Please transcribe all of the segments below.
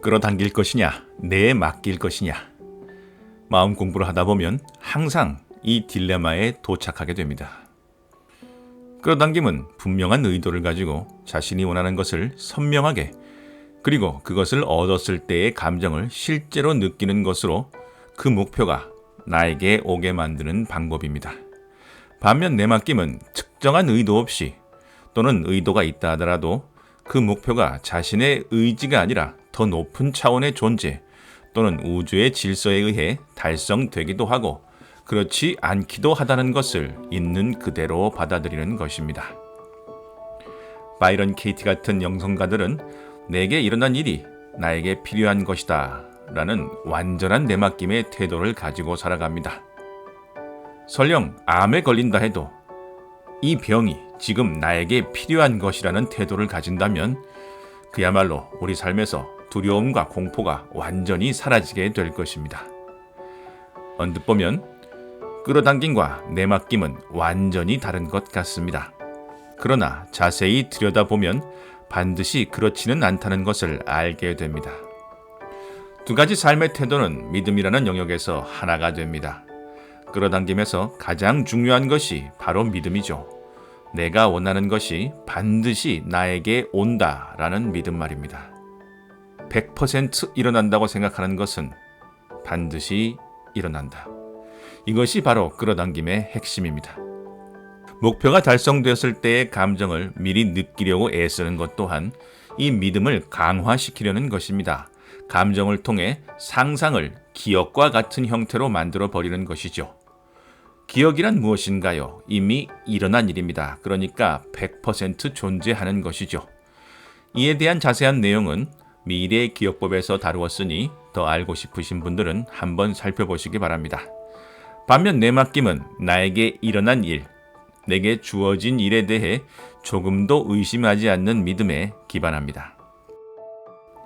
끌어당길 것이냐, 내에 맡길 것이냐. 마음 공부를 하다 보면 항상 이 딜레마에 도착하게 됩니다. 끌어당김은 분명한 의도를 가지고 자신이 원하는 것을 선명하게, 그리고 그것을 얻었을 때의 감정을 실제로 느끼는 것으로 그 목표가 나에게 오게 만드는 방법입니다. 반면 내맡김은 특정한 의도 없이, 또는 의도가 있다 하더라도 그 목표가 자신의 의지가 아니라 더 높은 차원의 존재 또는 우주의 질서에 의해 달성되기도 하고 그렇지 않기도 하다는 것을 있는 그대로 받아들이는 것입니다. 바이런 케이티 같은 영성가들은 내게 일어난 일이 나에게 필요한 것이다 라는 완전한 내맡김의 태도를 가지고 살아갑니다. 설령 암에 걸린다 해도 이 병이 지금 나에게 필요한 것이라는 태도를 가진다면 그야말로 우리 삶에서 두려움과 공포가 완전히 사라지게 될 것입니다. 언뜻 보면 끌어당김과 내맡김은 완전히 다른 것 같습니다. 그러나 자세히 들여다보면 반드시 그렇지는 않다는 것을 알게 됩니다. 두 가지 삶의 태도는 믿음이라는 영역에서 하나가 됩니다. 끌어당김에서 가장 중요한 것이 바로 믿음이죠. 내가 원하는 것이 반드시 나에게 온다라는 믿음 말입니다. 100% 일어난다고 생각하는 것은 반드시 일어난다. 이것이 바로 끌어당김의 핵심입니다. 목표가 달성되었을 때의 감정을 미리 느끼려고 애쓰는 것 또한 이 믿음을 강화시키려는 것입니다. 감정을 통해 상상을 기억과 같은 형태로 만들어 버리는 것이죠. 기억이란 무엇인가요? 이미 일어난 일입니다. 그러니까 100% 존재하는 것이죠. 이에 대한 자세한 내용은 미래 기억법에서 다루었으니 더 알고 싶으신 분들은 한번 살펴보시기 바랍니다. 반면 내맡김은 나에게 일어난 일, 내게 주어진 일에 대해 조금도 의심하지 않는 믿음에 기반합니다.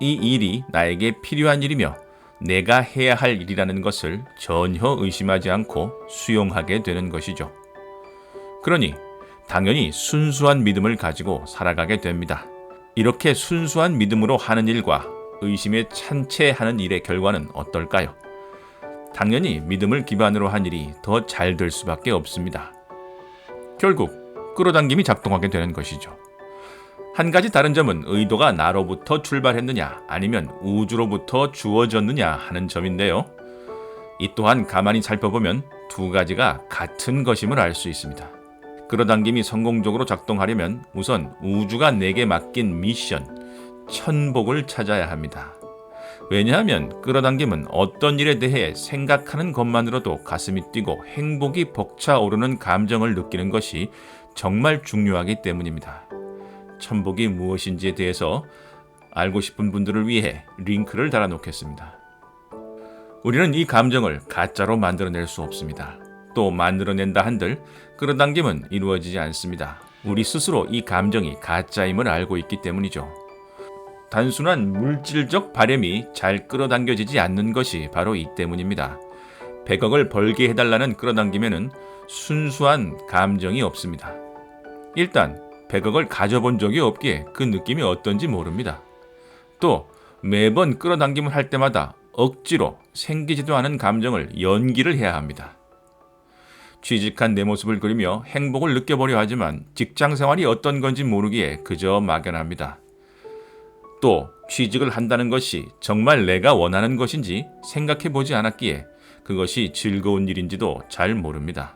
이 일이 나에게 필요한 일이며 내가 해야 할 일이라는 것을 전혀 의심하지 않고 수용하게 되는 것이죠. 그러니 당연히 순수한 믿음을 가지고 살아가게 됩니다. 이렇게 순수한 믿음으로 하는 일과 의심에 찬 채 하는 일의 결과는 어떨까요? 당연히 믿음을 기반으로 한 일이 더 잘 될 수밖에 없습니다. 결국 끌어당김이 작동하게 되는 것이죠. 한 가지 다른 점은 의도가 나로부터 출발했느냐 아니면 우주로부터 주어졌느냐 하는 점인데요. 이 또한 가만히 살펴보면 두 가지가 같은 것임을 알 수 있습니다. 끌어당김이 성공적으로 작동하려면 우선 우주가 내게 맡긴 미션, 천복을 찾아야 합니다. 왜냐하면 끌어당김은 어떤 일에 대해 생각하는 것만으로도 가슴이 뛰고 행복이 벅차오르는 감정을 느끼는 것이 정말 중요하기 때문입니다. 천복이 무엇인지에 대해서 알고 싶은 분들을 위해 링크를 달아놓겠습니다. 우리는 이 감정을 가짜로 만들어낼 수 없습니다. 또 만들어낸다 한들 끌어당김은 이루어지지 않습니다. 우리 스스로 이 감정이 가짜임을 알고 있기 때문이죠. 단순한 물질적 바램이 잘 끌어당겨지지 않는 것이 바로 이 때문입니다. 100억을 벌게 해달라는 끌어당김에는 순수한 감정이 없습니다. 일단 100억을 가져본 적이 없기에 그 느낌이 어떤지 모릅니다. 또 매번 끌어당김을 할 때마다 억지로 생기지도 않은 감정을 연기를 해야 합니다. 취직한 내 모습을 그리며 행복을 느껴보려 하지만 직장 생활이 어떤 건지 모르기에 그저 막연합니다. 또 취직을 한다는 것이 정말 내가 원하는 것인지 생각해보지 않았기에 그것이 즐거운 일인지도 잘 모릅니다.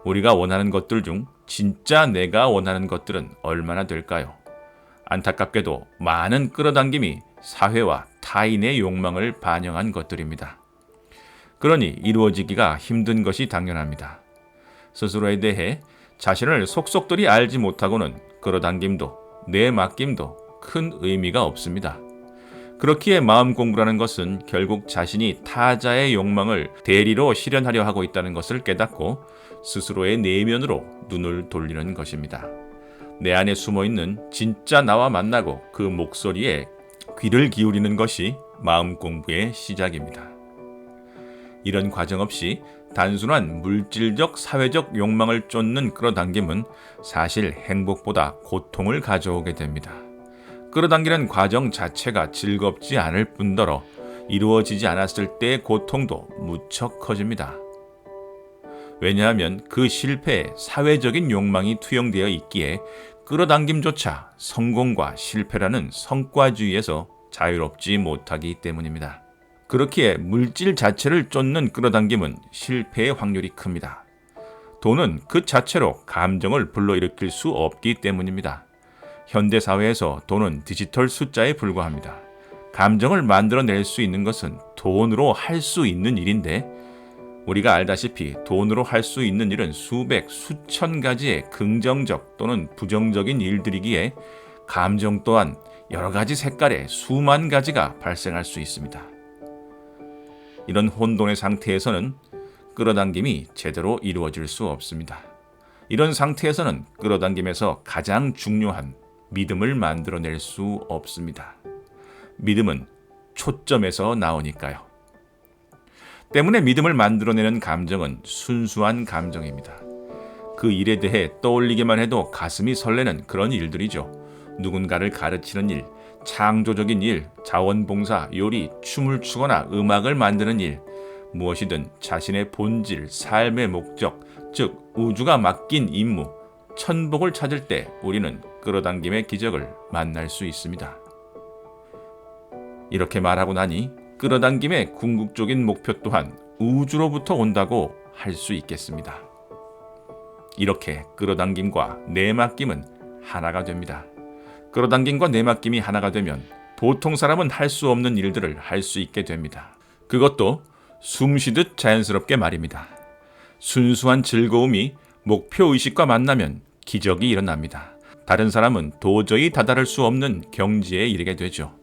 우리가 원하는 것들 중 진짜 내가 원하는 것들은 얼마나 될까요? 안타깝게도 많은 끌어당김이 사회와 타인의 욕망을 반영한 것들입니다. 그러니 이루어지기가 힘든 것이 당연합니다. 스스로에 대해 자신을 속속들이 알지 못하고는 끌어당김도 내맡김도 큰 의미가 없습니다. 그렇기에 마음 공부라는 것은 결국 자신이 타자의 욕망을 대리로 실현하려 하고 있다는 것을 깨닫고 스스로의 내면으로 눈을 돌리는 것입니다. 내 안에 숨어있는 진짜 나와 만나고 그 목소리에 귀를 기울이는 것이 마음 공부의 시작입니다. 이런 과정 없이 단순한 물질적 사회적 욕망을 쫓는 끌어당김은 사실 행복보다 고통을 가져오게 됩니다. 끌어당기는 과정 자체가 즐겁지 않을 뿐더러 이루어지지 않았을 때의 고통도 무척 커집니다. 왜냐하면 그 실패에 사회적인 욕망이 투영되어 있기에 끌어당김조차 성공과 실패라는 성과주의에서 자유롭지 못하기 때문입니다. 그렇기에 물질 자체를 쫓는 끌어당김은 실패의 확률이 큽니다. 돈은 그 자체로 감정을 불러일으킬 수 없기 때문입니다. 현대사회에서 돈은 디지털 숫자에 불과합니다. 감정을 만들어낼 수 있는 것은 돈으로 할 수 있는 일인데 우리가 알다시피 돈으로 할 수 있는 일은 수백, 수천 가지의 긍정적 또는 부정적인 일들이기에 감정 또한 여러 가지 색깔의 수만 가지가 발생할 수 있습니다. 이런 혼돈의 상태에서는 끌어당김이 제대로 이루어질 수 없습니다. 이런 상태에서는 끌어당김에서 가장 중요한 믿음을 만들어낼 수 없습니다. 믿음은 초점에서 나오니까요. 때문에 믿음을 만들어내는 감정은 순수한 감정입니다. 그 일에 대해 떠올리기만 해도 가슴이 설레는 그런 일들이죠. 누군가를 가르치는 일, 창조적인 일, 자원봉사, 요리, 춤을 추거나 음악을 만드는 일, 무엇이든 자신의 본질, 삶의 목적, 즉 우주가 맡긴 임무, 천복을 찾을 때 우리는 끌어당김의 기적을 만날 수 있습니다. 이렇게 말하고 나니 끌어당김의 궁극적인 목표 또한 우주로부터 온다고 할 수 있겠습니다. 이렇게 끌어당김과 내맡김은 하나가 됩니다. 끌어당김과 내맡김이 하나가 되면 보통 사람은 할 수 없는 일들을 할 수 있게 됩니다. 그것도 숨쉬듯 자연스럽게 말입니다. 순수한 즐거움이 목표의식과 만나면 기적이 일어납니다. 다른 사람은 도저히 다다를 수 없는 경지에 이르게 되죠.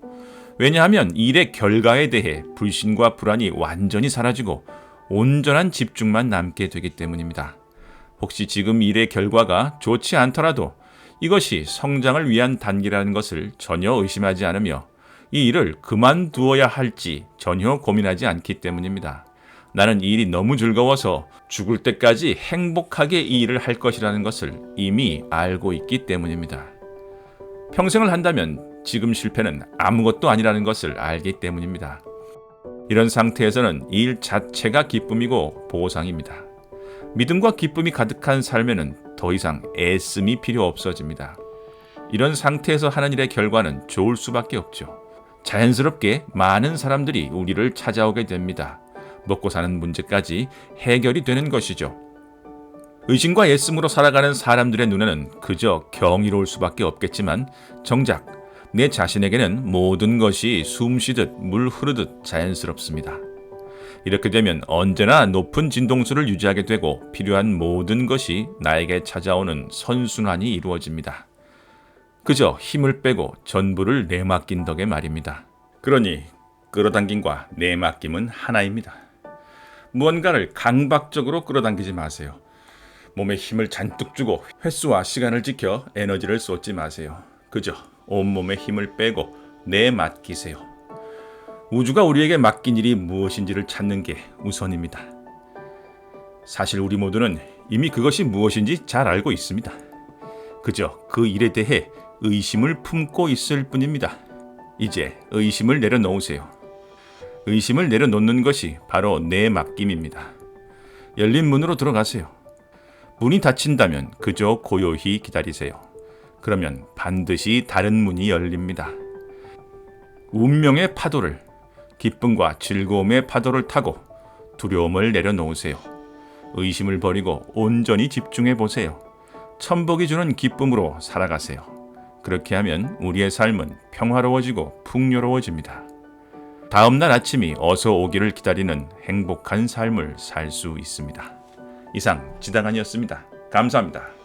왜냐하면 일의 결과에 대해 불신과 불안이 완전히 사라지고 온전한 집중만 남게 되기 때문입니다. 혹시 지금 일의 결과가 좋지 않더라도 이것이 성장을 위한 단계라는 것을 전혀 의심하지 않으며 이 일을 그만두어야 할지 전혀 고민하지 않기 때문입니다. 나는 이 일이 너무 즐거워서 죽을 때까지 행복하게 이 일을 할 것이라는 것을 이미 알고 있기 때문입니다. 평생을 한다면 지금 실패는 아무것도 아니라는 것을 알기 때문입니다. 이런 상태에서는 이 일 자체가 기쁨이고 보상입니다. 믿음과 기쁨이 가득한 삶에는 더 이상 애씀이 필요 없어집니다. 이런 상태에서 하는 일의 결과는 좋을 수밖에 없죠. 자연스럽게 많은 사람들이 우리를 찾아오게 됩니다. 먹고 사는 문제까지 해결이 되는 것이죠. 의심과 애씀으로 살아가는 사람들의 눈에는 그저 경이로울 수밖에 없겠지만 정작 내 자신에게는 모든 것이 숨쉬듯 물 흐르듯 자연스럽습니다. 이렇게 되면 언제나 높은 진동수를 유지하게 되고 필요한 모든 것이 나에게 찾아오는 선순환이 이루어집니다. 그저 힘을 빼고 전부를 내맡긴 덕에 말입니다. 그러니 끌어당김과 내맡김은 하나입니다. 무언가를 강박적으로 끌어당기지 마세요. 몸에 힘을 잔뜩 주고 횟수와 시간을 지켜 에너지를 쏟지 마세요. 그저 온몸에 힘을 빼고 내맡기세요. 우주가 우리에게 맡긴 일이 무엇인지를 찾는 게 우선입니다. 사실 우리 모두는 이미 그것이 무엇인지 잘 알고 있습니다. 그저 그 일에 대해 의심을 품고 있을 뿐입니다. 이제 의심을 내려놓으세요. 의심을 내려놓는 것이 바로 내맡김입니다. 열린 문으로 들어가세요. 문이 닫힌다면 그저 고요히 기다리세요. 그러면 반드시 다른 문이 열립니다. 운명의 파도를, 기쁨과 즐거움의 파도를 타고 두려움을 내려놓으세요. 의심을 버리고 온전히 집중해 보세요. 천복이 주는 기쁨으로 살아가세요. 그렇게 하면 우리의 삶은 평화로워지고 풍요로워집니다. 다음 날 아침이 어서 오기를 기다리는 행복한 삶을 살 수 있습니다. 이상 지당한이었습니다. 감사합니다.